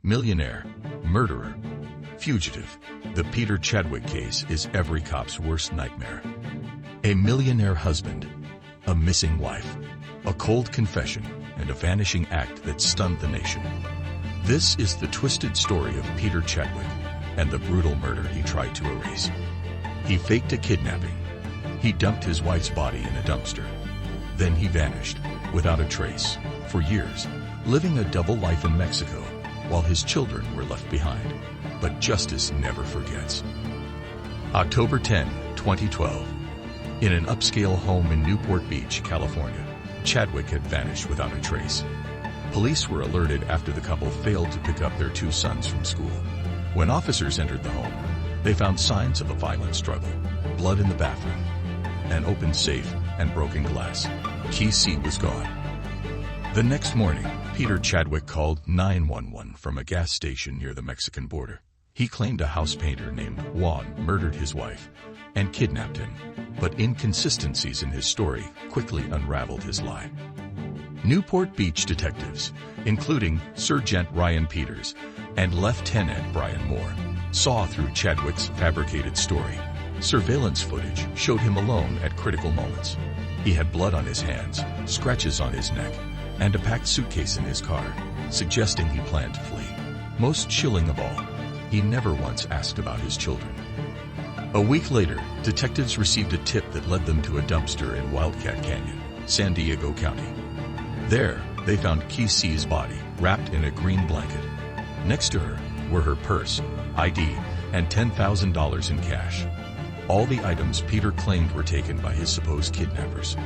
Millionaire, murderer, fugitive. The Peter Chadwick case is every cop's worst nightmare. A millionaire husband, a missing wife, a cold confession, and a vanishing act that stunned the nation. This is the twisted story of Peter Chadwick and the brutal murder he tried to erase. He faked a kidnapping. He dumped his wife's body in a dumpster. Then he vanished, without a trace, for years, living a double life in Mexico, while his children were left behind. But justice never forgets. October 10, 2012. In an upscale home in Newport Beach, California, Chadwick had vanished without a trace. Police were alerted after the couple failed to pick up their two sons from school. When officers entered the home, they found signs of a violent struggle, blood in the bathroom, an open safe, and broken glass. Key C was gone. The next morning, Peter Chadwick called 911 from a gas station near the Mexican border. He claimed a house painter named Juan murdered his wife and kidnapped him, but inconsistencies in his story quickly unraveled his lie. Newport Beach detectives, including Sergeant Ryan Peters and Lieutenant Brian Moore, saw through Chadwick's fabricated story. Surveillance footage showed him alone at critical moments. He had blood on his hands, scratches on his neck, and a packed suitcase in his car, suggesting he planned to flee. Most chilling of all, he never once asked about his children. A week later, detectives received a tip that led them to a dumpster in Wildcat Canyon, San Diego County. There, they found Key C's body, wrapped in a green blanket. Next to her were her purse, ID, and $10,000 in cash. All the items Peter claimed were taken by his supposed kidnappers.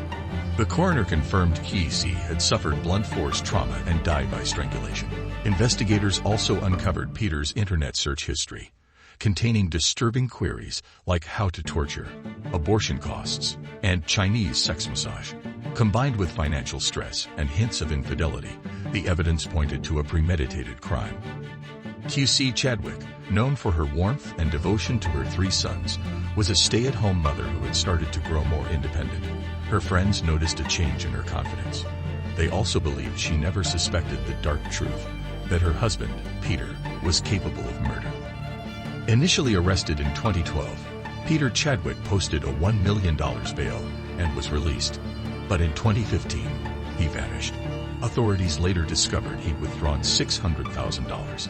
The coroner confirmed Key C had suffered blunt force trauma and died by strangulation. Investigators also uncovered Peter's internet search history, containing disturbing queries like how to torture, abortion costs, and Chinese sex massage. Combined with financial stress and hints of infidelity, the evidence pointed to a premeditated crime. QC Chadwick, known for her warmth and devotion to her three sons, was a stay-at-home mother who had started to grow more independent. Her friends noticed a change in her confidence. They also believed she never suspected the dark truth, that her husband, Peter, was capable of murder. Initially arrested in 2012, Peter Chadwick posted a $1 million bail and was released. But in 2015, he vanished. Authorities later discovered he'd withdrawn $600,000,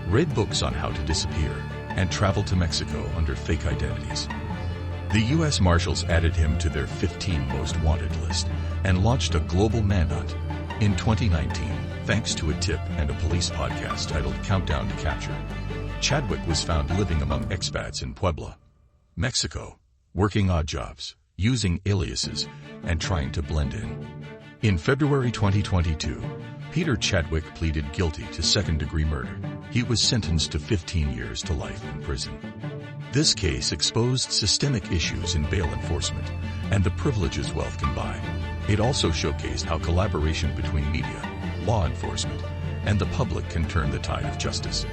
read books on how to disappear, and traveled to Mexico under fake identities. The U.S. Marshals added him to their 15 most wanted list and launched a global manhunt. In 2019, thanks to a tip and a police podcast titled Countdown to Capture, Chadwick was found living among expats in Puebla, Mexico, working odd jobs, using aliases, and trying to blend in. In February 2022, Peter Chadwick pleaded guilty to second-degree murder. He was sentenced to 15 years to life in prison. This case exposed systemic issues in bail enforcement and the privileges wealth can buy. It also showcased how collaboration between media, law enforcement, and the public can turn the tide of justice.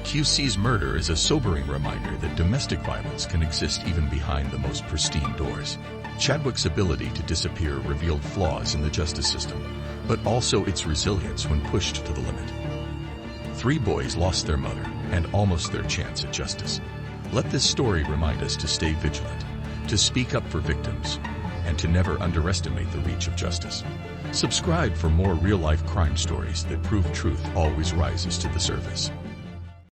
QC's murder is a sobering reminder that domestic violence can exist even behind the most pristine doors. Chadwick's ability to disappear revealed flaws in the justice system, but also its resilience when pushed to the limit. 3 boys lost their mother and almost their chance at justice. Let this story remind us to stay vigilant, to speak up for victims, and to never underestimate the reach of justice. Subscribe for more real-life crime stories that prove truth always rises to the surface.